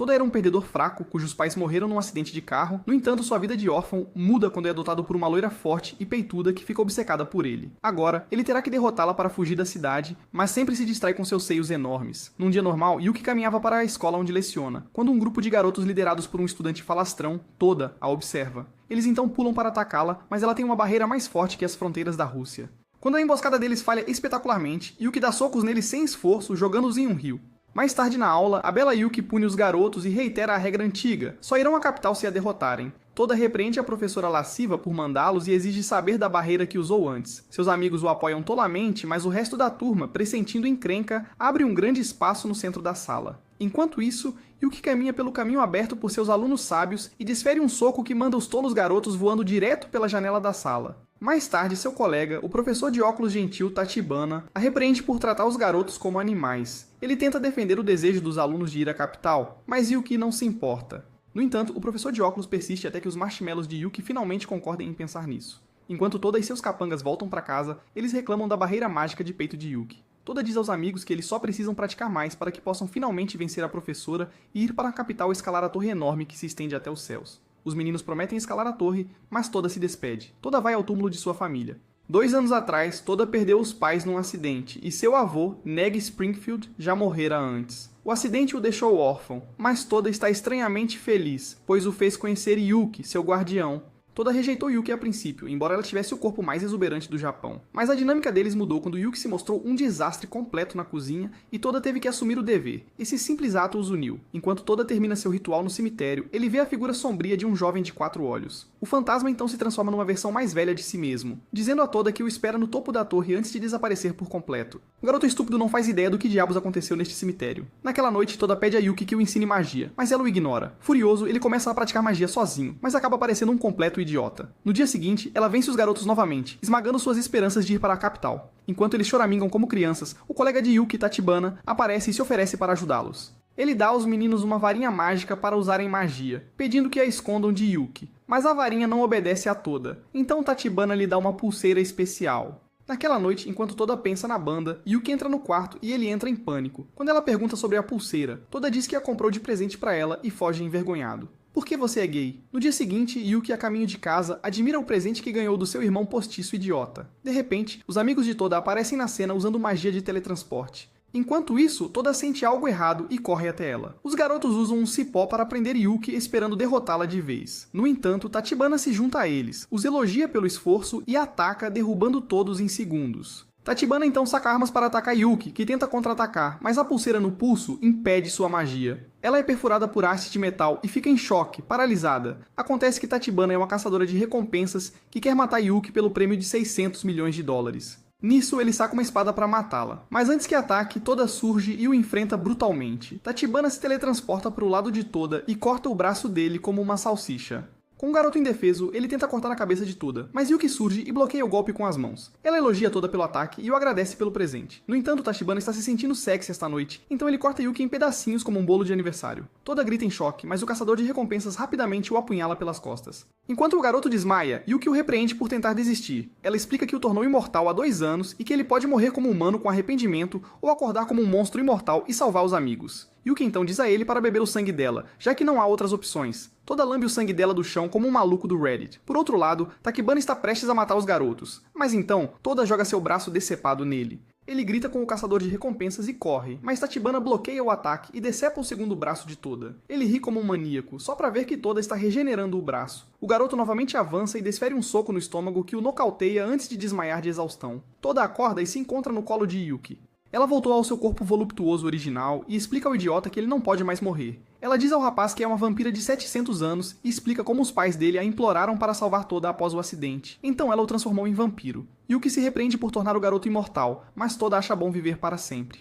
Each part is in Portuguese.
Toda era um perdedor fraco, cujos pais morreram num acidente de carro. No entanto, sua vida de órfão muda quando é adotado por uma loira forte e peituda que fica obcecada por ele. Agora, ele terá que derrotá-la para fugir da cidade, mas sempre se distrai com seus seios enormes. Num dia normal, Yuki caminhava para a escola onde leciona, quando um grupo de garotos liderados por um estudante falastrão, Toda, a observa. Eles então pulam para atacá-la, mas ela tem uma barreira mais forte que as fronteiras da Rússia. Quando a emboscada deles falha espetacularmente, Yuki dá socos neles sem esforço, jogando-os em um rio. Mais tarde na aula, a bela Yuki pune os garotos e reitera a regra antiga: só irão à capital se a derrotarem. Toda repreende a professora lasciva por mandá-los e exige saber da barreira que usou antes. Seus amigos o apoiam tolamente, mas o resto da turma, pressentindo encrenca, abre um grande espaço no centro da sala. Enquanto isso, Yuki caminha pelo caminho aberto por seus alunos sábios e desfere um soco que manda os tolos garotos voando direto pela janela da sala. Mais tarde, seu colega, o professor de óculos gentil Tachibana, a repreende por tratar os garotos como animais. Ele tenta defender o desejo dos alunos de ir à capital, mas Yuki não se importa. No entanto, o professor de óculos persiste até que os marshmallows de Yuki finalmente concordem em pensar nisso. Enquanto Toda e seus capangas voltam para casa, eles reclamam da barreira mágica de peito de Yuki. Toda diz aos amigos que eles só precisam praticar mais para que possam finalmente vencer a professora e ir para a capital escalar a torre enorme que se estende até os céus. Os meninos prometem escalar a torre, mas Toda se despede. Toda vai ao túmulo de sua família. 2 anos atrás, Toda perdeu os pais num acidente, e seu avô, Neg Springfield, já morrera antes. O acidente o deixou órfão, mas Toda está estranhamente feliz, pois o fez conhecer Yuki, seu guardião. Toda rejeitou Yuki a princípio, embora ela tivesse o corpo mais exuberante do Japão. Mas a dinâmica deles mudou quando Yuki se mostrou um desastre completo na cozinha e Toda teve que assumir o dever. Esse simples ato os uniu. Enquanto Toda termina seu ritual no cemitério, ele vê a figura sombria de um jovem de 4 olhos. O fantasma então se transforma numa versão mais velha de si mesmo, dizendo a Toda que o espera no topo da torre antes de desaparecer por completo. O garoto estúpido não faz ideia do que diabos aconteceu neste cemitério. Naquela noite, Toda pede a Yuki que o ensine magia, mas ela o ignora. Furioso, ele começa a praticar magia sozinho, mas acaba parecendo um completo idiota. No dia seguinte, ela vence os garotos novamente, esmagando suas esperanças de ir para a capital. Enquanto eles choramingam como crianças, o colega de Yuki, Tachibana, aparece e se oferece para ajudá-los. Ele dá aos meninos uma varinha mágica para usarem magia, pedindo que a escondam de Yuki. Mas a varinha não obedece a Toda, então Tachibana lhe dá uma pulseira especial. Naquela noite, enquanto Toda pensa na banda, Yuki entra no quarto e ele entra em pânico. Quando ela pergunta sobre a pulseira, Toda diz que a comprou de presente para ela e foge envergonhado. Por que você é gay? No dia seguinte, Yuki, a caminho de casa, admira o presente que ganhou do seu irmão postiço idiota. De repente, os amigos de Toda aparecem na cena usando magia de teletransporte. Enquanto isso, Toda sente algo errado e corre até ela. Os garotos usam um cipó para prender Yuki, esperando derrotá-la de vez. No entanto, Tachibana se junta a eles, os elogia pelo esforço e ataca, derrubando todos em segundos. Tachibana então saca armas para atacar Yuki, que tenta contra-atacar, mas a pulseira no pulso impede sua magia. Ela é perfurada por haste de metal e fica em choque, paralisada. Acontece que Tachibana é uma caçadora de recompensas que quer matar Yuki pelo prêmio de 600 milhões de dólares. Nisso, ele saca uma espada para matá-la. Mas antes que ataque, Toda surge e o enfrenta brutalmente. Tachibana se teletransporta para o lado de Toda e corta o braço dele como uma salsicha. Com o garoto indefeso, ele tenta cortar a cabeça de Toda, mas Yuki surge e bloqueia o golpe com as mãos. Ela elogia Toda pelo ataque e o agradece pelo presente. No entanto, Tachibana está se sentindo sexy esta noite, então ele corta Yuki em pedacinhos como um bolo de aniversário. Toda grita em choque, mas o caçador de recompensas rapidamente o apunhala pelas costas. Enquanto o garoto desmaia, Yuki o repreende por tentar desistir. Ela explica que o tornou imortal há 2 anos e que ele pode morrer como humano com arrependimento ou acordar como um monstro imortal e salvar os amigos. Yuki então diz a ele para beber o sangue dela, já que não há outras opções. Toda lambe o sangue dela do chão como um maluco do Reddit. Por outro lado, Tachibana está prestes a matar os garotos. Mas então, Toda joga seu braço decepado nele. Ele grita com o caçador de recompensas e corre, mas Tachibana bloqueia o ataque e decepa o segundo braço de Toda. Ele ri como um maníaco, só para ver que Toda está regenerando o braço. O garoto novamente avança e desfere um soco no estômago que o nocauteia antes de desmaiar de exaustão. Toda acorda e se encontra no colo de Yuki. Ela voltou ao seu corpo voluptuoso original e explica ao idiota que ele não pode mais morrer. Ela diz ao rapaz que é uma vampira de 700 anos e explica como os pais dele a imploraram para salvar Toda após o acidente. Então ela o transformou em vampiro. Yuki se repreende por tornar o garoto imortal, mas Toda acha bom viver para sempre.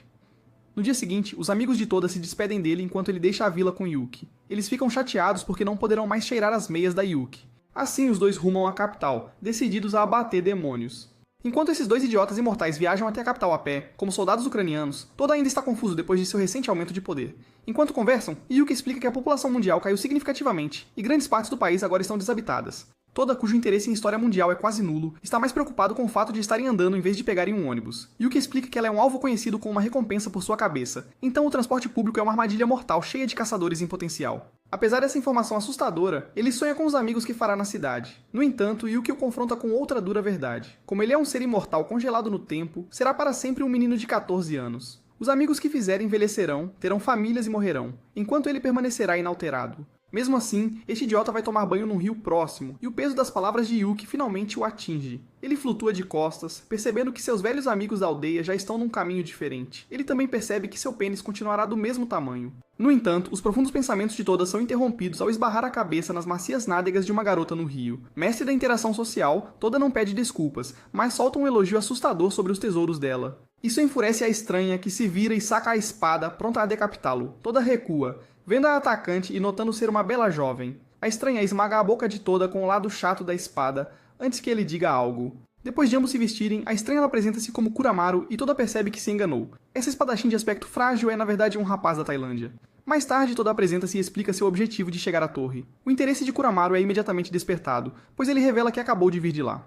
No dia seguinte, os amigos de Toda se despedem dele enquanto ele deixa a vila com Yuki. Eles ficam chateados porque não poderão mais cheirar as meias da Yuki. Assim, os dois rumam à capital, decididos a abater demônios. Enquanto esses 2 idiotas imortais viajam até a capital a pé, como soldados ucranianos, Toda ainda está confuso depois de seu recente aumento de poder. Enquanto conversam, Yuki explica que a população mundial caiu significativamente, e grandes partes do país agora estão desabitadas. Toda, cujo interesse em história mundial é quase nulo, está mais preocupado com o fato de estarem andando em vez de pegarem um ônibus. Yuki explica que ela é um alvo conhecido com uma recompensa por sua cabeça, então o transporte público é uma armadilha mortal cheia de caçadores em potencial. Apesar dessa informação assustadora, ele sonha com os amigos que fará na cidade. No entanto, Yuki o confronta com outra dura verdade. Como ele é um ser imortal congelado no tempo, será para sempre um menino de 14 anos. Os amigos que fizer envelhecerão, terão famílias e morrerão, enquanto ele permanecerá inalterado. Mesmo assim, este idiota vai tomar banho num rio próximo, e o peso das palavras de Yuki finalmente o atinge. Ele flutua de costas, percebendo que seus velhos amigos da aldeia já estão num caminho diferente. Ele também percebe que seu pênis continuará do mesmo tamanho. No entanto, os profundos pensamentos de Toda são interrompidos ao esbarrar a cabeça nas macias nádegas de uma garota no rio. Mestre da interação social, Toda não pede desculpas, mas solta um elogio assustador sobre os tesouros dela. Isso enfurece a estranha, que se vira e saca a espada, pronta a decapitá-lo. Toda recua, vendo a atacante e notando ser uma bela jovem. A estranha esmaga a boca de Toda com o lado chato da espada, antes que ele diga algo. Depois de ambos se vestirem, a estranha apresenta-se como Kuramaru e Toda percebe que se enganou. Essa espadachim de aspecto frágil é na verdade um rapaz da Tailândia. Mais tarde, Toda apresenta-se e explica seu objetivo de chegar à torre. O interesse de Kuramaru é imediatamente despertado, pois ele revela que acabou de vir de lá.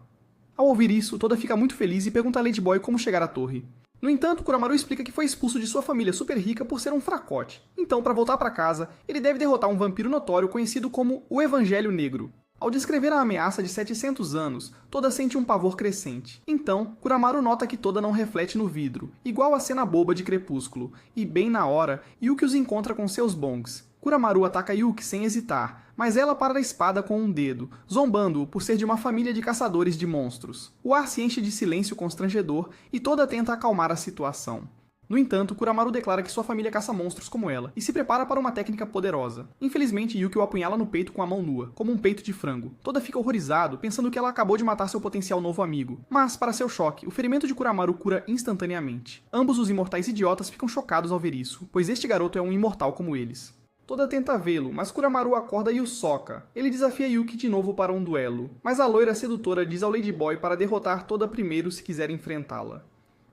Ao ouvir isso, Toda fica muito feliz e pergunta a Lady Boy como chegar à torre. No entanto, Kuramaru explica que foi expulso de sua família super rica por ser um fracote. Então, para voltar para casa, ele deve derrotar um vampiro notório conhecido como o Evangelho Negro. Ao descrever a ameaça de 700 anos, Toda sente um pavor crescente. Então, Kuramaru nota que Toda não reflete no vidro, igual a cena boba de Crepúsculo, e bem na hora, Yuki os encontra com seus bongs. Kuramaru ataca Yuki sem hesitar, mas ela para a espada com um dedo, zombando-o por ser de uma família de caçadores de monstros. O ar se enche de silêncio constrangedor e Toda tenta acalmar a situação. No entanto, Kuramaru declara que sua família caça monstros como ela, e se prepara para uma técnica poderosa. Infelizmente, Yuki o apunhala no peito com a mão nua, como um peito de frango. Toda fica horrorizado, pensando que ela acabou de matar seu potencial novo amigo. Mas, para seu choque, o ferimento de Kuramaru cura instantaneamente. Ambos os imortais idiotas ficam chocados ao ver isso, pois este garoto é um imortal como eles. Toda tenta vê-lo, mas Kuramaru acorda e o soca. Ele desafia Yuki de novo para um duelo, mas a loira sedutora diz ao Ladyboy para derrotar Toda primeiro se quiser enfrentá-la.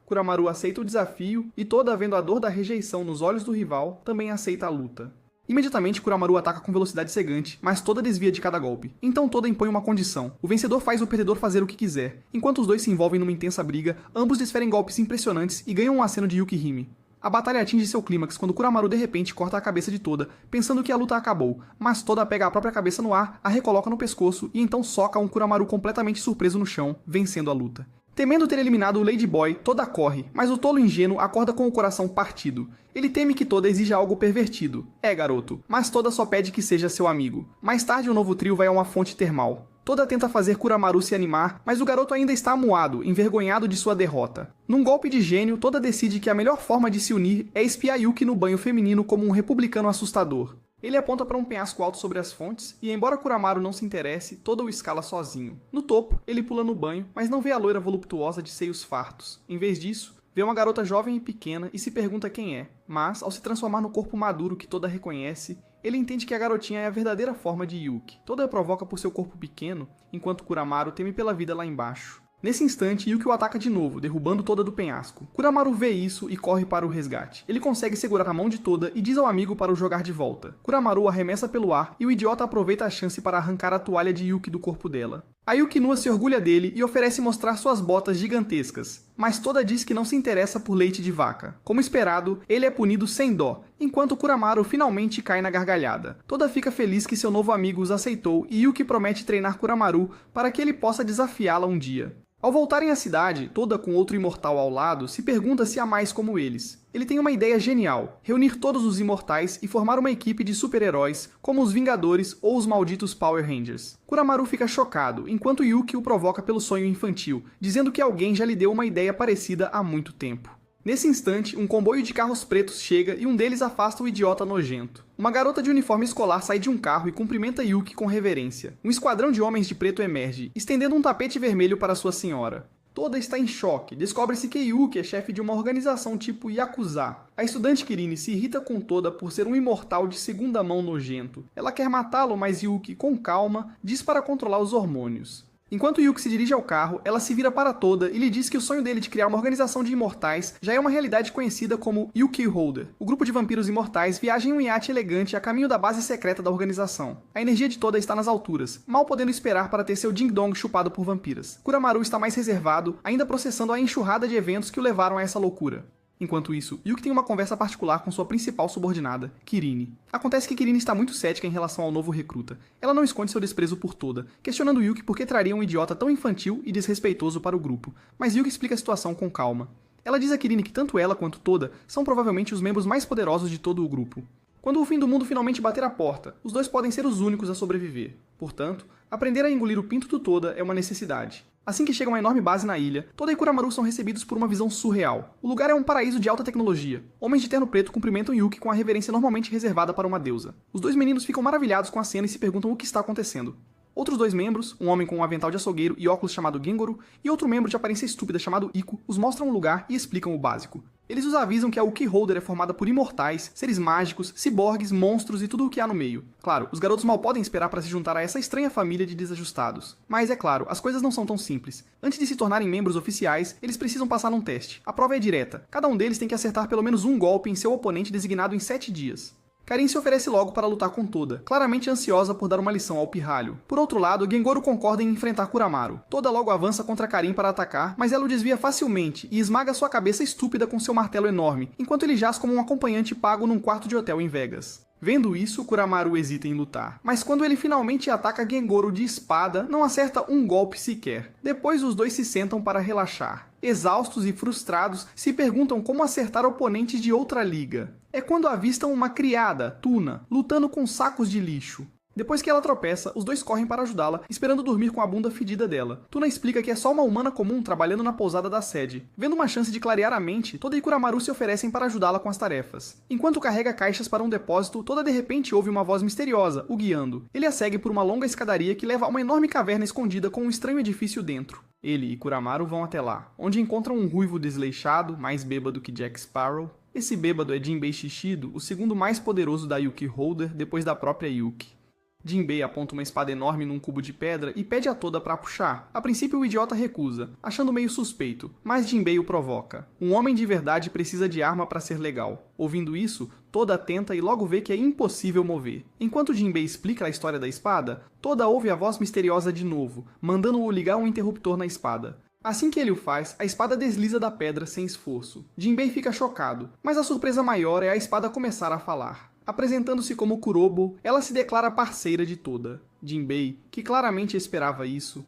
Kuramaru aceita o desafio e Toda, vendo a dor da rejeição nos olhos do rival, também aceita a luta. Imediatamente, Kuramaru ataca com velocidade cegante, mas Toda desvia de cada golpe. Então Toda impõe uma condição. O vencedor faz o perdedor fazer o que quiser. Enquanto os dois se envolvem numa intensa briga, ambos desferem golpes impressionantes e ganham um aceno de Yukihime. A batalha atinge seu clímax quando Kuramaru de repente corta a cabeça de Toda, pensando que a luta acabou, mas Toda pega a própria cabeça no ar, a recoloca no pescoço e então soca um Kuramaru completamente surpreso no chão, vencendo a luta. Temendo ter eliminado o Ladyboy, Toda corre, mas o tolo ingênuo acorda com o coração partido. Ele teme que Toda exija algo pervertido. É, garoto, mas Toda só pede que seja seu amigo. Mais tarde o novo trio vai a uma fonte termal. Toda tenta fazer Kuramaru se animar, mas o garoto ainda está amuado, envergonhado de sua derrota. Num golpe de gênio, Toda decide que a melhor forma de se unir é espiar Yuki no banho feminino como um republicano assustador. Ele aponta para um penhasco alto sobre as fontes, e embora Kuramaru não se interesse, Toda o escala sozinho. No topo, ele pula no banho, mas não vê a loira voluptuosa de seios fartos. Em vez disso, vê uma garota jovem e pequena e se pergunta quem é. Mas, ao se transformar no corpo maduro que Toda reconhece, ele entende que a garotinha é a verdadeira forma de Yuki. Toda a provoca por seu corpo pequeno, enquanto Kuramaru teme pela vida lá embaixo. Nesse instante, Yuki o ataca de novo, derrubando Toda do penhasco. Kuramaru vê isso e corre para o resgate. Ele consegue segurar a mão de Toda e diz ao amigo para o jogar de volta. Kuramaru arremessa pelo ar e o idiota aproveita a chance para arrancar a toalha de Yuki do corpo dela. A Yuki nua se orgulha dele e oferece mostrar suas botas gigantescas, mas Toda diz que não se interessa por leite de vaca. Como esperado, ele é punido sem dó, enquanto Kuramaru finalmente cai na gargalhada. Toda fica feliz que seu novo amigo os aceitou e Yuki promete treinar Kuramaru para que ele possa desafiá-la um dia. Ao voltarem à cidade, Toda com outro imortal ao lado, se pergunta se há mais como eles. Ele tem uma ideia genial, reunir todos os imortais e formar uma equipe de super-heróis, como os Vingadores ou os malditos Power Rangers. Kuramaru fica chocado, enquanto Yuki o provoca pelo sonho infantil, dizendo que alguém já lhe deu uma ideia parecida há muito tempo. Nesse instante, um comboio de carros pretos chega e um deles afasta o idiota nojento. Uma garota de uniforme escolar sai de um carro e cumprimenta Yuki com reverência. Um esquadrão de homens de preto emerge, estendendo um tapete vermelho para sua senhora. Toda está em choque. Descobre-se que Yuki é chefe de uma organização tipo Yakuza. A estudante Kirine se irrita com Toda por ser um imortal de segunda mão nojento. Ela quer matá-lo, mas Yuki, com calma, diz para controlar os hormônios. Enquanto Yuki se dirige ao carro, ela se vira para Toda e lhe diz que o sonho dele de criar uma organização de imortais já é uma realidade conhecida como Yuki Holder. O grupo de vampiros imortais viaja em um iate elegante a caminho da base secreta da organização. A energia de Toda está nas alturas, mal podendo esperar para ter seu ding-dong chupado por vampiras. Kuramaru está mais reservado, ainda processando a enxurrada de eventos que o levaram a essa loucura. Enquanto isso, Yuki tem uma conversa particular com sua principal subordinada, Kirine. Acontece que Kirine está muito cética em relação ao novo recruta. Ela não esconde seu desprezo por Toda, questionando Yuki por que traria um idiota tão infantil e desrespeitoso para o grupo, mas Yuki explica a situação com calma. Ela diz a Kirine que tanto ela quanto Toda são provavelmente os membros mais poderosos de todo o grupo. Quando o fim do mundo finalmente bater a porta, os dois podem ser os únicos a sobreviver. Portanto, aprender a engolir o pinto do Toda é uma necessidade. Assim que chega uma enorme base na ilha, Toda e Kuramaru são recebidos por uma visão surreal. O lugar é um paraíso de alta tecnologia. Homens de terno preto cumprimentam Yuki com a reverência normalmente reservada para uma deusa. Os dois meninos ficam maravilhados com a cena e se perguntam o que está acontecendo. Outros dois membros, um homem com um avental de açougueiro e óculos chamado Gengoro, e outro membro de aparência estúpida chamado Iko, os mostram o lugar e explicam o básico. Eles os avisam que a Uki Holder é formada por imortais, seres mágicos, ciborgues, monstros e tudo o que há no meio. Claro, os garotos mal podem esperar para se juntar a essa estranha família de desajustados. Mas é claro, as coisas não são tão simples. Antes de se tornarem membros oficiais, eles precisam passar num teste. A prova é direta. Cada um deles tem que acertar pelo menos um golpe em seu oponente designado em 7 dias. Karin se oferece logo para lutar com Toda, claramente ansiosa por dar uma lição ao pirralho. Por outro lado, Gengoro concorda em enfrentar Kuramaru. Toda logo avança contra Karin para atacar, mas ela o desvia facilmente e esmaga sua cabeça estúpida com seu martelo enorme, enquanto ele jaz como um acompanhante pago num quarto de hotel em Vegas. Vendo isso, Kuramaru hesita em lutar, mas quando ele finalmente ataca Gengoro de espada, não acerta um golpe sequer. Depois os dois se sentam para relaxar. Exaustos e frustrados, se perguntam como acertar oponentes de outra liga. É quando avistam uma criada, Tuna, lutando com sacos de lixo. Depois que ela tropeça, os dois correm para ajudá-la, esperando dormir com a bunda fedida dela. Tuna explica que é só uma humana comum trabalhando na pousada da sede. Vendo uma chance de clarear a mente, Toda e Kuramaru se oferecem para ajudá-la com as tarefas. Enquanto carrega caixas para um depósito, Toda de repente ouve uma voz misteriosa, o guiando. Ele a segue por uma longa escadaria que leva a uma enorme caverna escondida com um estranho edifício dentro. Ele e Kuramaru vão até lá, onde encontram um ruivo desleixado, mais bêbado que Jack Sparrow. Esse bêbado é Jinbei Shishido, o segundo mais poderoso da Yuki Holder, depois da própria Yuki. Jinbei aponta uma espada enorme num cubo de pedra e pede a Toda para puxar. A princípio o idiota recusa, achando meio suspeito, mas Jinbei o provoca. Um homem de verdade precisa de arma para ser legal. Ouvindo isso, Toda tenta e logo vê que é impossível mover. Enquanto Jinbei explica a história da espada, Toda ouve a voz misteriosa de novo, mandando-o ligar um interruptor na espada. Assim que ele o faz, a espada desliza da pedra sem esforço. Jinbei fica chocado, mas a surpresa maior é a espada começar a falar. Apresentando-se como Kurobo, ela se declara parceira de Toda. Jinbei, que claramente esperava isso,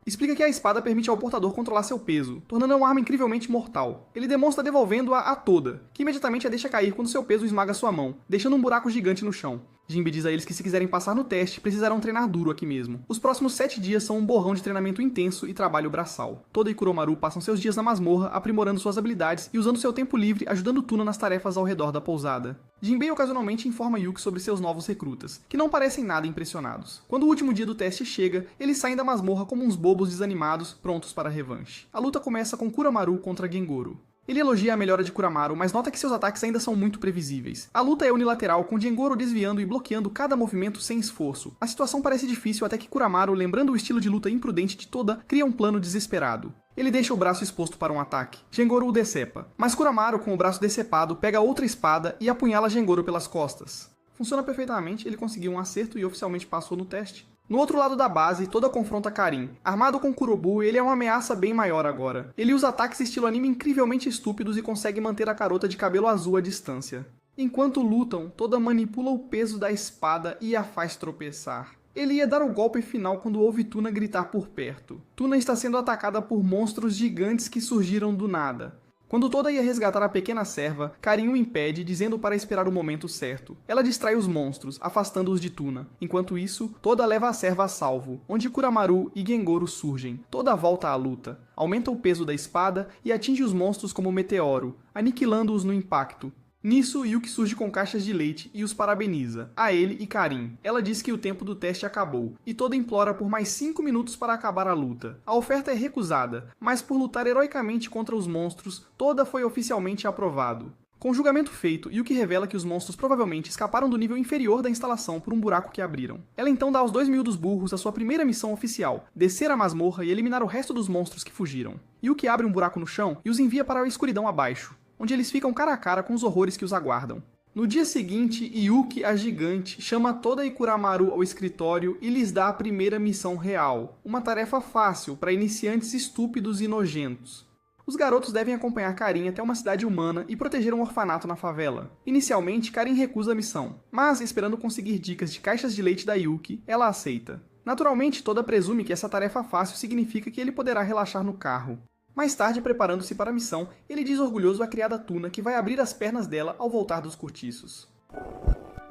explica que a espada permite ao portador controlar seu peso, tornando-a uma arma incrivelmente mortal. Ele demonstra devolvendo-a a Toda, que imediatamente a deixa cair quando seu peso esmaga sua mão, deixando um buraco gigante no chão. Jinbei diz a eles que se quiserem passar no teste, precisarão treinar duro aqui mesmo. Os próximos 7 dias são um borrão de treinamento intenso e trabalho braçal. Toda e Kuromaru passam seus dias na masmorra, aprimorando suas habilidades e usando seu tempo livre, ajudando Tuna nas tarefas ao redor da pousada. Jinbei ocasionalmente informa Yuki sobre seus novos recrutas, que não parecem nada impressionados. Quando o último dia do teste chega, eles saem da masmorra como uns bobos desanimados, prontos para a revanche. A luta começa com Kuramaru contra Gengoro. Ele elogia a melhora de Kuramaru, mas nota que seus ataques ainda são muito previsíveis. A luta é unilateral, com Gengoro desviando e bloqueando cada movimento sem esforço. A situação parece difícil até que Kuramaru, lembrando o estilo de luta imprudente de Toda, cria um plano desesperado. Ele deixa o braço exposto para um ataque. Gengoro o decepa, mas Kuramaru, com o braço decepado, pega outra espada e apunhala Gengoro pelas costas. Funciona perfeitamente, ele conseguiu um acerto e oficialmente passou no teste. No outro lado da base, Toda confronta Karin. Armado com Kurobu, ele é uma ameaça bem maior agora. Ele usa ataques estilo anime incrivelmente estúpidos e consegue manter a garota de cabelo azul à distância. Enquanto lutam, Toda manipula o peso da espada e a faz tropeçar. Ele ia dar o golpe final quando ouve Tuna gritar por perto. Tuna está sendo atacada por monstros gigantes que surgiram do nada. Quando Toda ia resgatar a pequena serva, Karin o impede, dizendo para esperar o momento certo. Ela distrai os monstros, afastando-os de Tuna. Enquanto isso, Toda leva a serva a salvo, onde Kuramaru e Gengoro surgem. Toda volta à luta, aumenta o peso da espada e atinge os monstros como meteoro, aniquilando-os no impacto. Nisso, Yuki surge com caixas de leite e os parabeniza, a ele e Karin. Ela diz que o tempo do teste acabou, e Toda implora por mais 5 minutos para acabar a luta. A oferta é recusada, mas por lutar heroicamente contra os monstros, Toda foi oficialmente aprovado. Com o julgamento feito, Yuki revela que os monstros provavelmente escaparam do nível inferior da instalação por um buraco que abriram. Ela então dá aos 2 miúdos burros a sua primeira missão oficial, descer a masmorra e eliminar o resto dos monstros que fugiram. Yuki abre um buraco no chão e os envia para a escuridão abaixo, onde eles ficam cara a cara com os horrores que os aguardam. No dia seguinte, Yuki, a gigante, chama toda Ikuramaru ao escritório e lhes dá a primeira missão real, uma tarefa fácil para iniciantes estúpidos e nojentos. Os garotos devem acompanhar Karin até uma cidade humana e proteger um orfanato na favela. Inicialmente, Karin recusa a missão, mas, esperando conseguir dicas de caixas de leite da Yuki, ela aceita. Naturalmente, Toda presume que essa tarefa fácil significa que ele poderá relaxar no carro. Mais tarde, preparando-se para a missão, ele diz orgulhoso à criada Tuna que vai abrir as pernas dela ao voltar dos cortiços.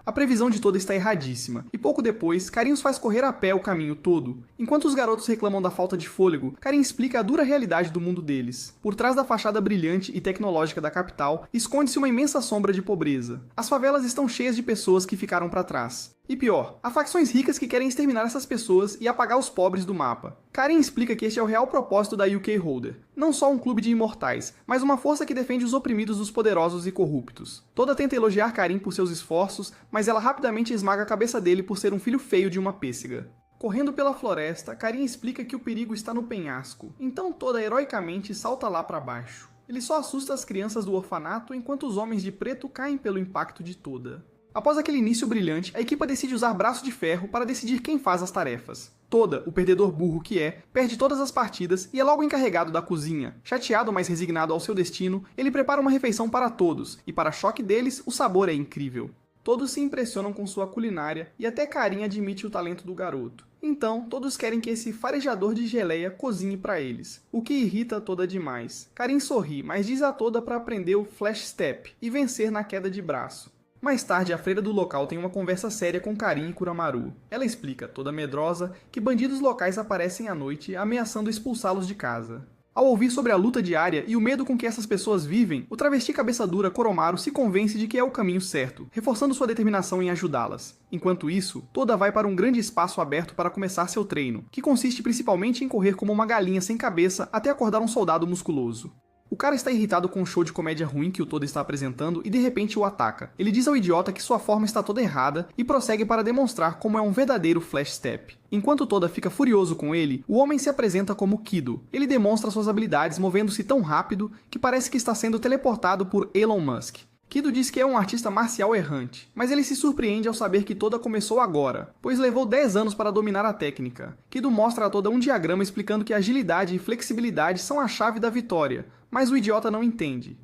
A previsão de Toda está erradíssima, e pouco depois, Karin os faz correr a pé o caminho todo. Enquanto os garotos reclamam da falta de fôlego, Karin explica a dura realidade do mundo deles. Por trás da fachada brilhante e tecnológica da capital, esconde-se uma imensa sombra de pobreza. As favelas estão cheias de pessoas que ficaram para trás. E pior, há facções ricas que querem exterminar essas pessoas e apagar os pobres do mapa. Karin explica que este é o real propósito da UK Holder. Não só um clube de imortais, mas uma força que defende os oprimidos dos poderosos e corruptos. Toda tenta elogiar Karin por seus esforços, mas ela rapidamente esmaga a cabeça dele por ser um filho feio de uma pêssega. Correndo pela floresta, Karin explica que o perigo está no penhasco, então Toda heroicamente salta lá para baixo. Ele só assusta as crianças do orfanato enquanto os homens de preto caem pelo impacto de Toda. Após aquele início brilhante, a equipa decide usar braço de ferro para decidir quem faz as tarefas. Toda, o perdedor burro que é, perde todas as partidas e é logo encarregado da cozinha. Chateado, mas resignado ao seu destino, ele prepara uma refeição para todos, e para choque deles, o sabor é incrível. Todos se impressionam com sua culinária e até Karin admite o talento do garoto. Então, todos querem que esse farejador de geleia cozinhe para eles, o que irrita Toda demais. Karin sorri, mas diz a Toda para aprender o Flash Step e vencer na queda de braço. Mais tarde, a freira do local tem uma conversa séria com Karin e Kuramaru. Ela explica, toda medrosa, que bandidos locais aparecem à noite, ameaçando expulsá-los de casa. Ao ouvir sobre a luta diária e o medo com que essas pessoas vivem, o travesti cabeça dura Koromaru se convence de que é o caminho certo, reforçando sua determinação em ajudá-las. Enquanto isso, Toda vai para um grande espaço aberto para começar seu treino, que consiste principalmente em correr como uma galinha sem cabeça até acordar um soldado musculoso. O cara está irritado com o show de comédia ruim que o Toda está apresentando e de repente o ataca. Ele diz ao idiota que sua forma está toda errada e prossegue para demonstrar como é um verdadeiro Flash Step. Enquanto Toda fica furioso com ele, o homem se apresenta como Kido. Ele demonstra suas habilidades movendo-se tão rápido que parece que está sendo teleportado por Elon Musk. Kido diz que é um artista marcial errante, mas ele se surpreende ao saber que Toda começou agora, pois levou 10 anos para dominar a técnica. Kido mostra a Toda um diagrama explicando que agilidade e flexibilidade são a chave da vitória, mas o idiota não entende.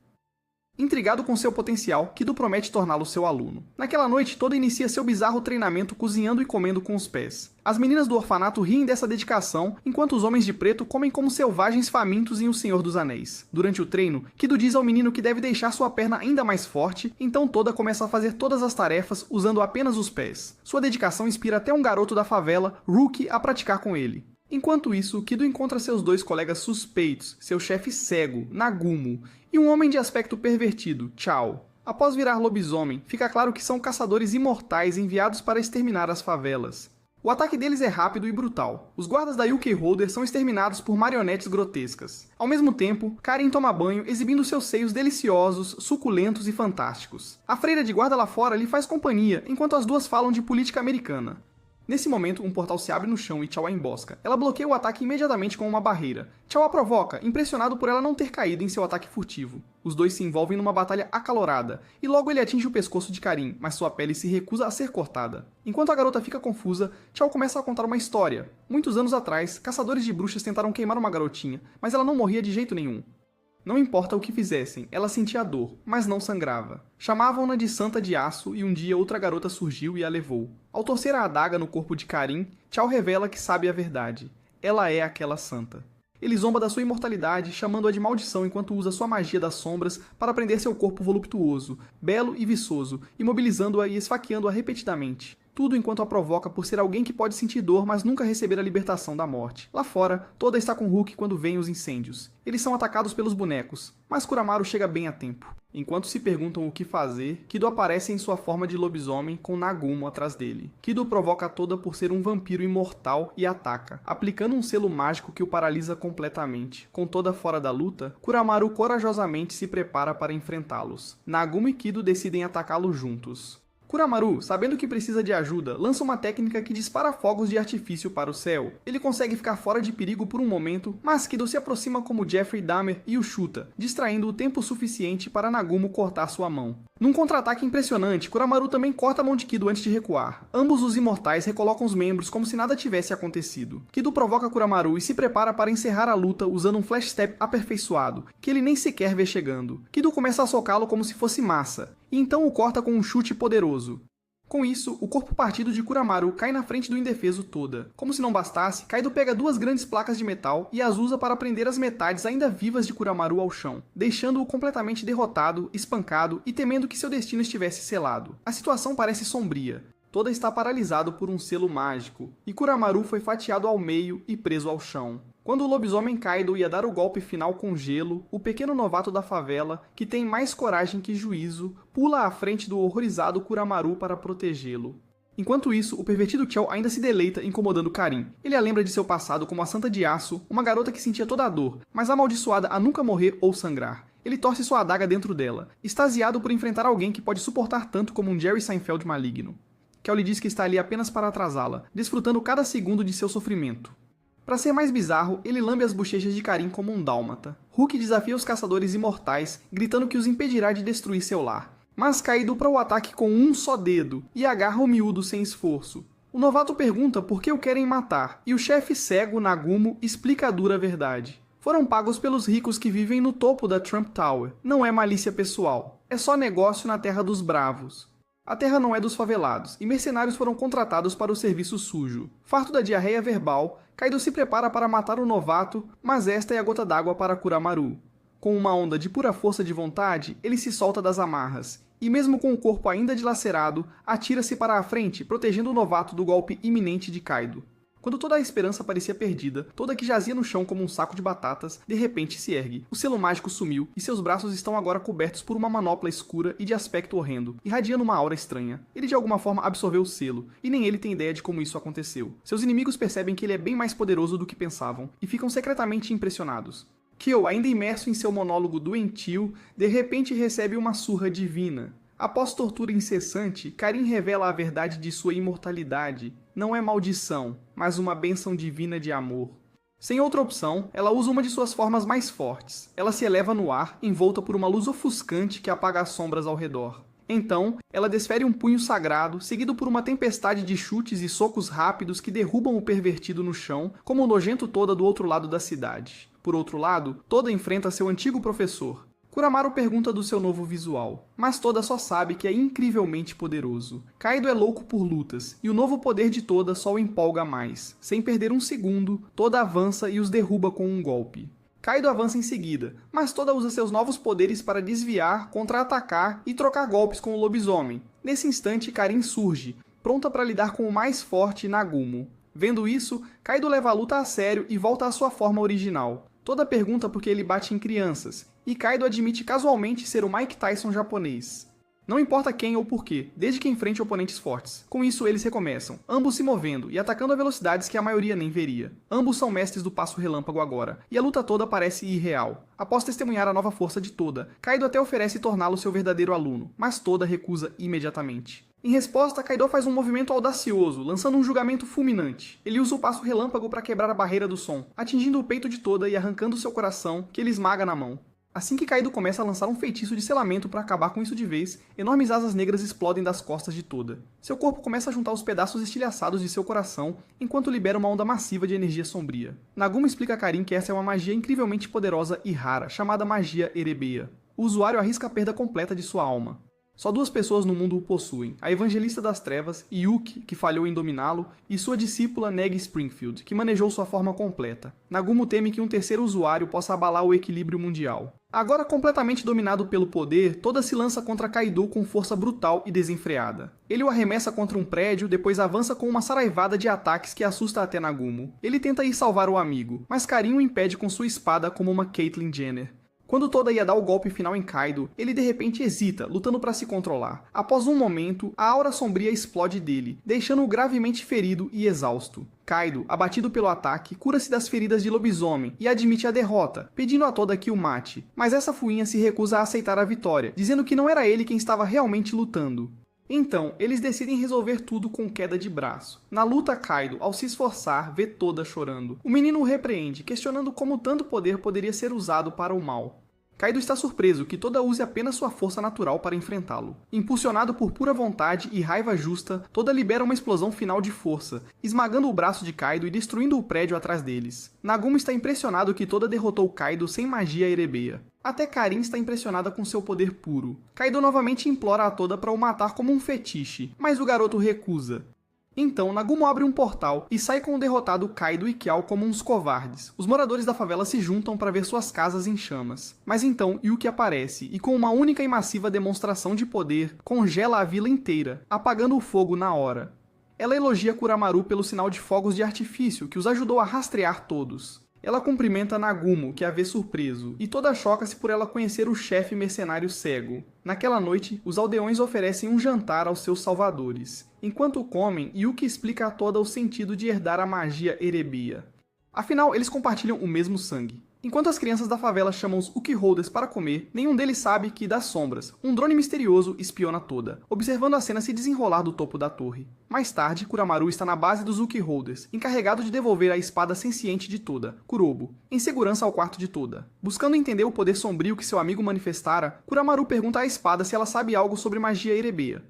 Intrigado com seu potencial, Kido promete torná-lo seu aluno. Naquela noite, Toda inicia seu bizarro treinamento cozinhando e comendo com os pés. As meninas do orfanato riem dessa dedicação, enquanto os homens de preto comem como selvagens famintos em O Senhor dos Anéis. Durante o treino, Kido diz ao menino que deve deixar sua perna ainda mais forte, então Toda começa a fazer todas as tarefas usando apenas os pés. Sua dedicação inspira até um garoto da favela, Rookie, a praticar com ele. Enquanto isso, Kido encontra seus 2 colegas suspeitos, seu chefe cego, Nagumo, e um homem de aspecto pervertido, Chao. Após virar lobisomem, fica claro que são caçadores imortais enviados para exterminar as favelas. O ataque deles é rápido e brutal. Os guardas da UK Holder são exterminados por marionetes grotescas. Ao mesmo tempo, Karin toma banho exibindo seus seios deliciosos, suculentos e fantásticos. A freira de guarda lá fora lhe faz companhia, enquanto as duas falam de política americana. Nesse momento, um portal se abre no chão e Chao a embosca. Ela bloqueia o ataque imediatamente com uma barreira. Chao a provoca, impressionado por ela não ter caído em seu ataque furtivo. Os dois se envolvem numa batalha acalorada, e logo ele atinge o pescoço de Karin, mas sua pele se recusa a ser cortada. Enquanto a garota fica confusa, Chao começa a contar uma história. Muitos anos atrás, caçadores de bruxas tentaram queimar uma garotinha, mas ela não morria de jeito nenhum. Não importa o que fizessem, ela sentia dor, mas não sangrava. Chamavam-na de Santa de Aço e um dia outra garota surgiu e a levou. Ao torcer a adaga no corpo de Karin, Chao revela que sabe a verdade. Ela é aquela santa. Ele zomba da sua imortalidade, chamando-a de maldição enquanto usa sua magia das sombras para prender seu corpo voluptuoso, belo e viçoso, imobilizando-a e esfaqueando-a repetidamente. Tudo enquanto a provoca por ser alguém que pode sentir dor, mas nunca receber a libertação da morte. Lá fora, Toda está com Hulk quando vêm os incêndios. Eles são atacados pelos bonecos, mas Kuramaru chega bem a tempo. Enquanto se perguntam o que fazer, Kido aparece em sua forma de lobisomem com Nagumo atrás dele. Kido provoca Toda por ser um vampiro imortal e ataca, aplicando um selo mágico que o paralisa completamente. Com Toda fora da luta, Kuramaru corajosamente se prepara para enfrentá-los. Nagumo e Kido decidem atacá-lo juntos. Kuramaru, sabendo que precisa de ajuda, lança uma técnica que dispara fogos de artifício para o céu. Ele consegue ficar fora de perigo por um momento, mas Kido se aproxima como Jeffrey Dahmer e o chuta, distraindo o tempo suficiente para Nagumo cortar sua mão. Num contra-ataque impressionante, Kuramaru também corta a mão de Kido antes de recuar. Ambos os imortais recolocam os membros como se nada tivesse acontecido. Kido provoca Kuramaru e se prepara para encerrar a luta usando um flash step aperfeiçoado, que ele nem sequer vê chegando. Kido começa a socá-lo como se fosse massa, e então o corta com um chute poderoso. Com isso, o corpo partido de Kuramaru cai na frente do indefeso Toda. Como se não bastasse, Kaido pega duas grandes placas de metal e as usa para prender as metades ainda vivas de Kuramaru ao chão, deixando-o completamente derrotado, espancado e temendo que seu destino estivesse selado. A situação parece sombria. Toda está paralisado por um selo mágico, e Kuramaru foi fatiado ao meio e preso ao chão. Quando o lobisomem Kaido ia dar o golpe final com gelo, o pequeno novato da favela, que tem mais coragem que juízo, pula à frente do horrorizado Kuramaru para protegê-lo. Enquanto isso, o pervertido Chell ainda se deleita incomodando Karin. Ele a lembra de seu passado como a Santa de Aço, uma garota que sentia toda a dor, mas amaldiçoada a nunca morrer ou sangrar. Ele torce sua adaga dentro dela, extasiado por enfrentar alguém que pode suportar tanto como um Jerry Seinfeld maligno. Kel lhe diz que está ali apenas para atrasá-la, desfrutando cada segundo de seu sofrimento. Para ser mais bizarro, ele lambe as bochechas de Karin como um dálmata. Hulk desafia os caçadores imortais, gritando que os impedirá de destruir seu lar. Mas Kaido dupla o ataque com um só dedo, e agarra o miúdo sem esforço. O novato pergunta por que o querem matar, e o chefe cego, Nagumo, explica a dura verdade. Foram pagos pelos ricos que vivem no topo da Trump Tower. Não é malícia pessoal. É só negócio na terra dos bravos. A terra não é dos favelados, e mercenários foram contratados para o serviço sujo. Farto da diarreia verbal, Kaido se prepara para matar o novato, mas esta é a gota d'água para Kuramaru. Com uma onda de pura força de vontade, ele se solta das amarras, e mesmo com o corpo ainda dilacerado, atira-se para a frente, protegendo o novato do golpe iminente de Kaido. Quando toda a esperança parecia perdida, Toda que jazia no chão como um saco de batatas, de repente se ergue. O selo mágico sumiu, e seus braços estão agora cobertos por uma manopla escura e de aspecto horrendo, irradiando uma aura estranha. Ele de alguma forma absorveu o selo, e nem ele tem ideia de como isso aconteceu. Seus inimigos percebem que ele é bem mais poderoso do que pensavam, e ficam secretamente impressionados. Kyo, ainda imerso em seu monólogo doentio, de repente recebe uma surra divina. Após tortura incessante, Karin revela a verdade de sua imortalidade. Não é maldição, mas uma bênção divina de amor. Sem outra opção, ela usa uma de suas formas mais fortes. Ela se eleva no ar, envolta por uma luz ofuscante que apaga as sombras ao redor. Então, ela desfere um punho sagrado, seguido por uma tempestade de chutes e socos rápidos que derrubam o pervertido no chão, como o nojento Toda do outro lado da cidade. Por outro lado, Toda enfrenta seu antigo professor. Kuramaru pergunta do seu novo visual, mas Toda só sabe que é incrivelmente poderoso. Kaido é louco por lutas, e o novo poder de Toda só o empolga mais. Sem perder um segundo, Toda avança e os derruba com um golpe. Kaido avança em seguida, mas Toda usa seus novos poderes para desviar, contra-atacar e trocar golpes com o lobisomem. Nesse instante, Karin surge, pronta para lidar com o mais forte Nagumo. Vendo isso, Kaido leva a luta a sério e volta à sua forma original. Toda pergunta por que ele bate em crianças, e Kaido admite casualmente ser o Mike Tyson japonês. Não importa quem ou porquê, desde que enfrente oponentes fortes. Com isso, eles recomeçam, ambos se movendo e atacando a velocidades que a maioria nem veria. Ambos são mestres do passo relâmpago agora, e a luta toda parece irreal. Após testemunhar a nova força de Toda, Kaido até oferece torná-lo seu verdadeiro aluno, mas Toda recusa imediatamente. Em resposta, Kaido faz um movimento audacioso, lançando um julgamento fulminante. Ele usa o passo relâmpago para quebrar a barreira do som, atingindo o peito de Toda e arrancando seu coração, que ele esmaga na mão. Assim que Kaido começa a lançar um feitiço de selamento para acabar com isso de vez, enormes asas negras explodem das costas de Toda. Seu corpo começa a juntar os pedaços estilhaçados de seu coração, enquanto libera uma onda massiva de energia sombria. Nagumo explica a Karin que essa é uma magia incrivelmente poderosa e rara, chamada magia Erebeia. O usuário arrisca a perda completa de sua alma. Só duas pessoas no mundo o possuem, a Evangelista das Trevas, Yuki, que falhou em dominá-lo, e sua discípula Neg Springfield, que manejou sua forma completa. Nagumo teme que um terceiro usuário possa abalar o equilíbrio mundial. Agora completamente dominado pelo poder, Toda se lança contra Kaido com força brutal e desenfreada. Ele o arremessa contra um prédio, depois avança com uma saraivada de ataques que assusta até Nagumo. Ele tenta ir salvar o amigo, mas Karin o impede com sua espada como uma Caitlyn Jenner. Quando Toda ia dar o golpe final em Kaido, ele de repente hesita, lutando para se controlar. Após um momento, a aura sombria explode dele, deixando-o gravemente ferido e exausto. Kaido, abatido pelo ataque, cura-se das feridas de lobisomem e admite a derrota, pedindo a Toda que o mate. Mas essa fuinha se recusa a aceitar a vitória, dizendo que não era ele quem estava realmente lutando. Então, eles decidem resolver tudo com queda de braço. Na luta, Kaido, ao se esforçar, vê Toda chorando. O menino o repreende, questionando como tanto poder poderia ser usado para o mal. Kaido está surpreso que Toda use apenas sua força natural para enfrentá-lo. Impulsionado por pura vontade e raiva justa, Toda libera uma explosão final de força, esmagando o braço de Kaido e destruindo o prédio atrás deles. Nagumo está impressionado que Toda derrotou Kaido sem magia erebeia. Até Karin está impressionada com seu poder puro. Kaido novamente implora a Toda para o matar como um fetiche, mas o garoto recusa. Então, Nagumo abre um portal e sai com o derrotado Kaido e Kiao como uns covardes. Os moradores da favela se juntam para ver suas casas em chamas. Mas então, Yuki aparece e com uma única e massiva demonstração de poder, congela a vila inteira, apagando o fogo na hora. Ela elogia Kuramaru pelo sinal de fogos de artifício que os ajudou a rastrear todos. Ela cumprimenta Nagumo, que a vê surpreso, e Toda choca-se por ela conhecer o chefe mercenário cego. Naquela noite, os aldeões oferecem um jantar aos seus salvadores. Enquanto comem, Yuki explica a Toda o sentido de herdar a magia erebia. Afinal, eles compartilham o mesmo sangue. Enquanto as crianças da favela chamam os Uki-Holders para comer, nenhum deles sabe que, das sombras, um drone misterioso espiona Toda, observando a cena se desenrolar do topo da torre. Mais tarde, Kuramaru está na base dos Uki-Holders, encarregado de devolver a espada senciente de Toda, Kurobo, em segurança ao quarto de Toda. Buscando entender o poder sombrio que seu amigo manifestara, Kuramaru pergunta à espada se ela sabe algo sobre magia erebea.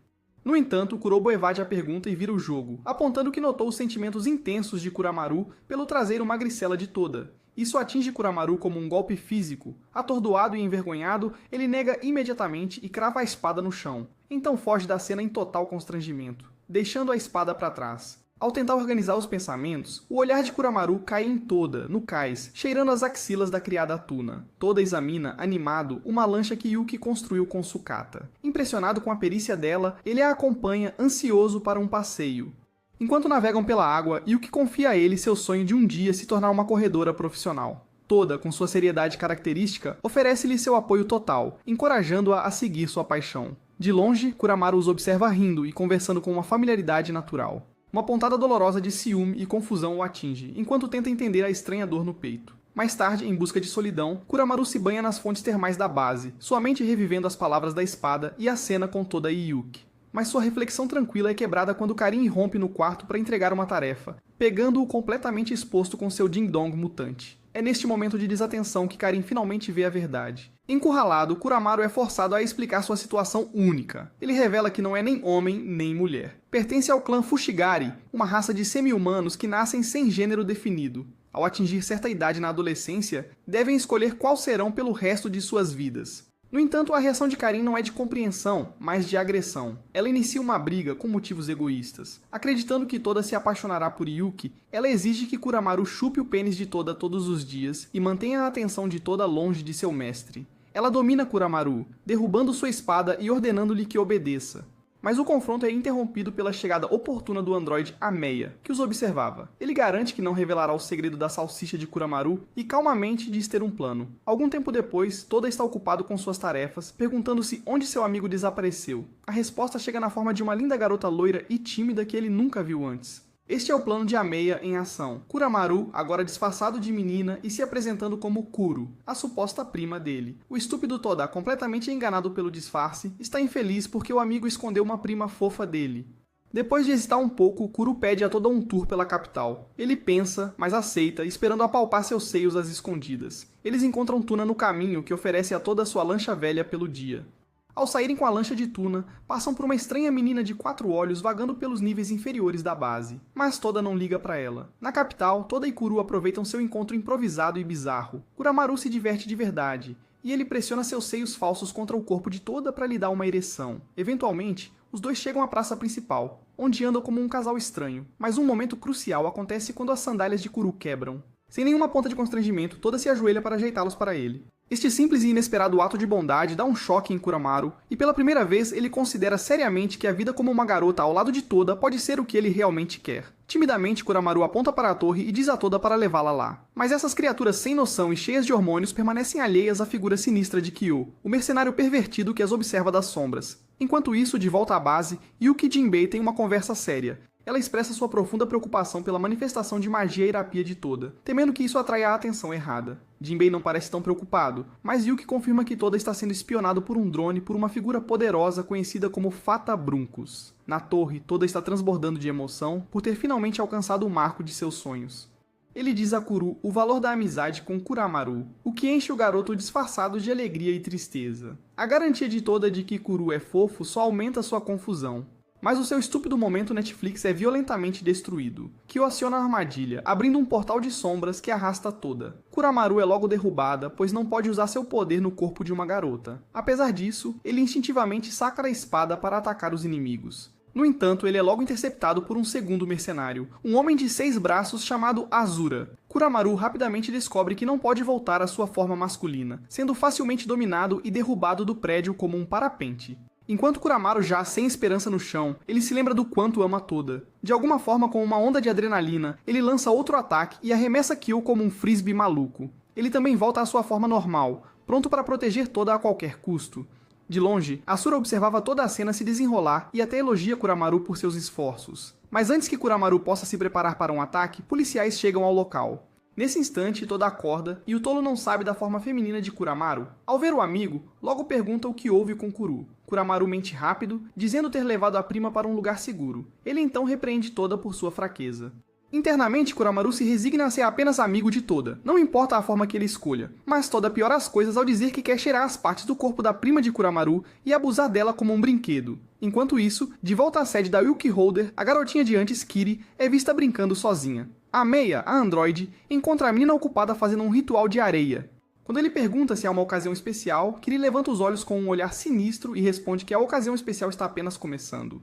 No entanto, Kurobo evade a pergunta e vira o jogo, apontando que notou os sentimentos intensos de Kuramaru pelo traseiro magricela de Toda. Isso atinge Kuramaru como um golpe físico. Atordoado e envergonhado, ele nega imediatamente e crava a espada no chão. Então foge da cena em total constrangimento, deixando a espada para trás. Ao tentar organizar os pensamentos, o olhar de Kuramaru cai em Toda, no cais, cheirando as axilas da criada Tuna. Toda examina, animado, uma lancha que Yuki construiu com sucata. Impressionado com a perícia dela, ele a acompanha, ansioso para um passeio. Enquanto navegam pela água, Yuki confia a ele seu sonho de um dia se tornar uma corredora profissional. Toda, com sua seriedade característica, oferece-lhe seu apoio total, encorajando-a a seguir sua paixão. De longe, Kuramaru os observa rindo e conversando com uma familiaridade natural. Uma pontada dolorosa de ciúme e confusão o atinge, enquanto tenta entender a estranha dor no peito. Mais tarde, em busca de solidão, Kuramaru se banha nas fontes termais da base, sua mente revivendo as palavras da espada e a cena com Toda e Yuki. Mas sua reflexão tranquila é quebrada quando Karin irrompe no quarto para entregar uma tarefa, pegando-o completamente exposto com seu ding-dong mutante. É neste momento de desatenção que Karin finalmente vê a verdade. Encurralado, Kuramaru é forçado a explicar sua situação única. Ele revela que não é nem homem nem mulher. Pertence ao clã Fushigari, uma raça de semi-humanos que nascem sem gênero definido. Ao atingir certa idade na adolescência, devem escolher qual serão pelo resto de suas vidas. No entanto, a reação de Karin não é de compreensão, mas de agressão. Ela inicia uma briga com motivos egoístas. Acreditando que Toda se apaixonará por Yuki, ela exige que Kuramaru chupe o pênis de Toda todos os dias e mantenha a atenção de Toda longe de seu mestre. Ela domina Kuramaru, derrubando sua espada e ordenando-lhe que obedeça. Mas o confronto é interrompido pela chegada oportuna do androide Ameia, que os observava. Ele garante que não revelará o segredo da salsicha de Kuramaru e calmamente diz ter um plano. Algum tempo depois, Toda está ocupado com suas tarefas, perguntando-se onde seu amigo desapareceu. A resposta chega na forma de uma linda garota loira e tímida que ele nunca viu antes. Este é o plano de Ameia em ação. Kuramaru, agora disfarçado de menina e se apresentando como Kuro, a suposta prima dele. O estúpido Toda, completamente enganado pelo disfarce, está infeliz porque o amigo escondeu uma prima fofa dele. Depois de hesitar um pouco, Kuro pede a Toda um tour pela capital. Ele pensa, mas aceita, esperando apalpar seus seios às escondidas. Eles encontram Tuna no caminho, que oferece a Toda sua lancha velha pelo dia. Ao saírem com a lancha de Tuna, passam por uma estranha menina de 4 olhos vagando pelos níveis inferiores da base. Mas Toda não liga pra ela. Na capital, Toda e Kuro aproveitam seu encontro improvisado e bizarro. Kuramaru se diverte de verdade, e ele pressiona seus seios falsos contra o corpo de Toda para lhe dar uma ereção. Eventualmente, os dois chegam à praça principal, onde andam como um casal estranho. Mas um momento crucial acontece quando as sandálias de Kuro quebram. Sem nenhuma ponta de constrangimento, Toda se ajoelha para ajeitá-los para ele. Este simples e inesperado ato de bondade dá um choque em Kuramaru, e pela primeira vez ele considera seriamente que a vida como uma garota ao lado de Toda pode ser o que ele realmente quer. Timidamente, Kuramaru aponta para a torre e diz a Toda para levá-la lá. Mas essas criaturas sem noção e cheias de hormônios permanecem alheias à figura sinistra de Kyo, o mercenário pervertido que as observa das sombras. Enquanto isso, de volta à base, Yuki e Jinbei têm uma conversa séria. Ela expressa sua profunda preocupação pela manifestação de magia Irapia de Toda, temendo que isso atraia a atenção errada. Jinbei não parece tão preocupado, mas Yuki confirma que Toda está sendo espionado por um drone por uma figura poderosa conhecida como Fata Bruncus. Na torre, Toda está transbordando de emoção por ter finalmente alcançado o marco de seus sonhos. Ele diz a Kuru o valor da amizade com Kuramaru, o que enche o garoto disfarçado de alegria e tristeza. A garantia de Toda de que Kuru é fofo só aumenta sua confusão. Mas o seu estúpido momento Netflix é violentamente destruído. Kyo aciona a armadilha, abrindo um portal de sombras que arrasta Toda. Kuramaru é logo derrubada, pois não pode usar seu poder no corpo de uma garota. Apesar disso, ele instintivamente saca a espada para atacar os inimigos. No entanto, ele é logo interceptado por um segundo mercenário, um homem de 6 braços chamado Azura. Kuramaru rapidamente descobre que não pode voltar à sua forma masculina, sendo facilmente dominado e derrubado do prédio como um parapente. Enquanto Kuramaru jaz sem esperança no chão, ele se lembra do quanto ama Toda. De alguma forma, com uma onda de adrenalina, ele lança outro ataque e arremessa Kyo como um frisbee maluco. Ele também volta à sua forma normal, pronto para proteger Toda a qualquer custo. De longe, Asura observava toda a cena se desenrolar e até elogia Kuramaru por seus esforços. Mas antes que Kuramaru possa se preparar para um ataque, policiais chegam ao local. Nesse instante, Toda acorda e o tolo não sabe da forma feminina de Kuramaru. Ao ver o amigo, logo pergunta o que houve com Kuru. Kuramaru mente rápido, dizendo ter levado a prima para um lugar seguro. Ele então repreende Toda por sua fraqueza. Internamente, Kuramaru se resigna a ser apenas amigo de Toda, não importa a forma que ele escolha. Mas Toda piora as coisas ao dizer que quer cheirar as partes do corpo da prima de Kuramaru e abusar dela como um brinquedo. Enquanto isso, de volta à sede da Yuki Holder, a garotinha de antes, Kiri, é vista brincando sozinha. A Meia, a androide, encontra a menina ocupada fazendo um ritual de areia. Quando ele pergunta se há uma ocasião especial, Kiri levanta os olhos com um olhar sinistro e responde que a ocasião especial está apenas começando.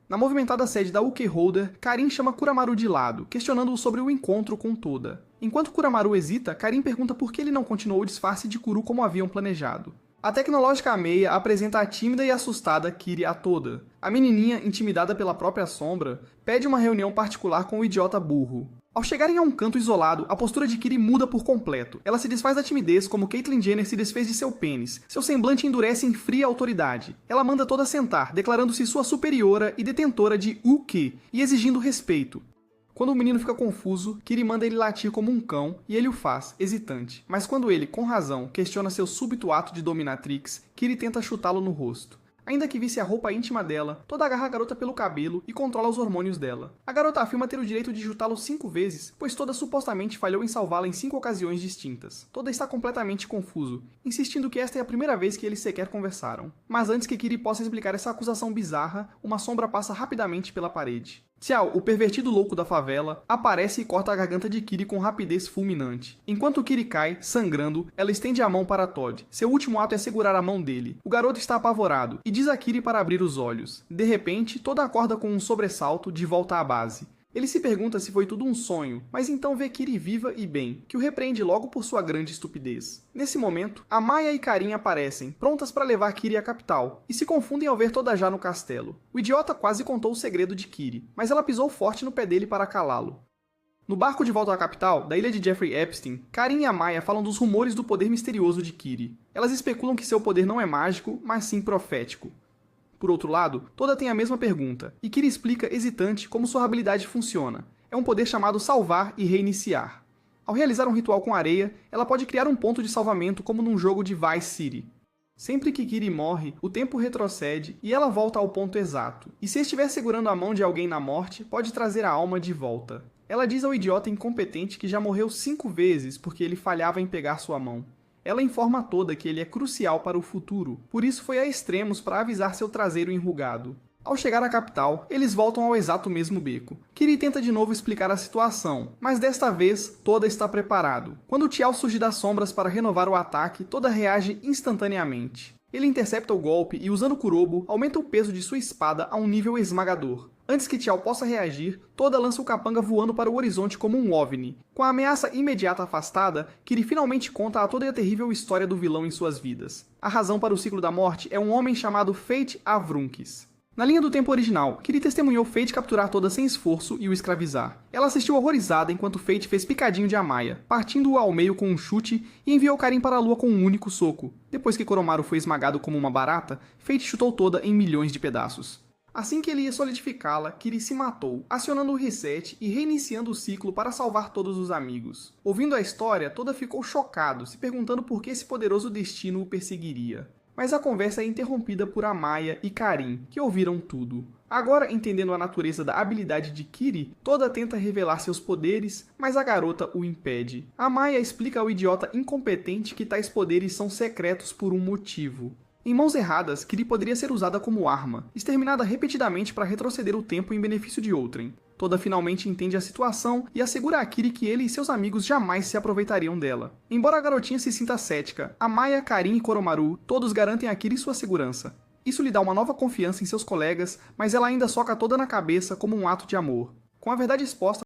Na movimentada sede da Uke Holder, Karin chama Kuramaru de lado, questionando-o sobre o encontro com Toda. Enquanto Kuramaru hesita, Karin pergunta por que ele não continuou o disfarce de Kuru como haviam planejado. A tecnológica Meia apresenta a tímida e assustada Kiri a Toda. A menininha, intimidada pela própria sombra, pede uma reunião particular com o idiota burro. Ao chegarem a um canto isolado, a postura de Kiri muda por completo. Ela se desfaz da timidez como Caitlyn Jenner se desfez de seu pênis. Seu semblante endurece em fria autoridade. Ela manda Toda sentar, declarando-se sua superiora e detentora de Uke, e exigindo respeito. Quando o menino fica confuso, Kiri manda ele latir como um cão, e ele o faz, hesitante. Mas quando ele, com razão, questiona seu súbito ato de dominatrix, Kiri tenta chutá-lo no rosto. Ainda que visse a roupa íntima dela, Toda agarra a garota pelo cabelo e controla os hormônios dela. A garota afirma ter o direito de chutá-lo 5 vezes, pois Toda supostamente falhou em salvá-la em 5 ocasiões distintas. Toda está completamente confuso, insistindo que esta é a primeira vez que eles sequer conversaram. Mas antes que Kiri possa explicar essa acusação bizarra, uma sombra passa rapidamente pela parede. Xiao, o pervertido louco da favela, aparece e corta a garganta de Kiri com rapidez fulminante. Enquanto Kiri cai, sangrando, ela estende a mão para Todd. Seu último ato é segurar a mão dele. O garoto está apavorado e diz a Kiri para abrir os olhos. De repente, Toda acorda com um sobressalto de volta à base. Ele se pergunta se foi tudo um sonho, mas então vê Kiri viva e bem, que o repreende logo por sua grande estupidez. Nesse momento, a Maya e Karin aparecem, prontas para levar Kiri à capital, e se confundem ao ver Toda já no castelo. O idiota quase contou o segredo de Kiri, mas ela pisou forte no pé dele para calá-lo. No barco de volta à capital, da ilha de Jeffrey Epstein, Karin e a Maya falam dos rumores do poder misterioso de Kiri. Elas especulam que seu poder não é mágico, mas sim profético. Por outro lado, Toda tem a mesma pergunta, e Kiri explica, hesitante, como sua habilidade funciona. É um poder chamado Salvar e Reiniciar. Ao realizar um ritual com areia, ela pode criar um ponto de salvamento como num jogo de Vice City. Sempre que Kiri morre, o tempo retrocede e ela volta ao ponto exato. E se estiver segurando a mão de alguém na morte, pode trazer a alma de volta. Ela diz ao idiota incompetente que já morreu 5 vezes porque ele falhava em pegar sua mão. Ela informa a Toda que ele é crucial para o futuro, por isso foi a extremos para avisar seu traseiro enrugado. Ao chegar à capital, eles voltam ao exato mesmo beco. Kiri tenta de novo explicar a situação, mas desta vez, Toda está preparado. Quando Xiao surge das sombras para renovar o ataque, Toda reage instantaneamente. Ele intercepta o golpe e, usando Kurobo, aumenta o peso de sua espada a um nível esmagador. Antes que Tiao possa reagir, Toda lança o capanga voando para o horizonte como um OVNI. Com a ameaça imediata afastada, Kiri finalmente conta a toda a terrível história do vilão em suas vidas. A razão para o ciclo da morte é um homem chamado Fate Avrunkis. Na linha do tempo original, Kiri testemunhou Fate capturar Toda sem esforço e o escravizar. Ela assistiu horrorizada enquanto Fate fez picadinho de Amaya, partindo-o ao meio com um chute e enviou Karin para a lua com um único soco. Depois que Koromaru foi esmagado como uma barata, Fate chutou Toda em milhões de pedaços. Assim que ele ia solidificá-la, Kiri se matou, acionando o reset e reiniciando o ciclo para salvar todos os amigos. Ouvindo a história, Toda ficou chocado, se perguntando por que esse poderoso destino o perseguiria. Mas a conversa é interrompida por Amaya e Karin, que ouviram tudo. Agora, entendendo a natureza da habilidade de Kiri, Toda tenta revelar seus poderes, mas a garota o impede. Amaya explica ao idiota incompetente que tais poderes são secretos por um motivo. Em mãos erradas, Kiri poderia ser usada como arma, exterminada repetidamente para retroceder o tempo em benefício de outrem. Toda finalmente entende a situação e assegura a Kiri que ele e seus amigos jamais se aproveitariam dela. Embora a garotinha se sinta cética, Amaya, Karin e Koromaru todos garantem a Kiri sua segurança. Isso lhe dá uma nova confiança em seus colegas, mas ela ainda soca Toda na cabeça como um ato de amor. Com a verdade exposta,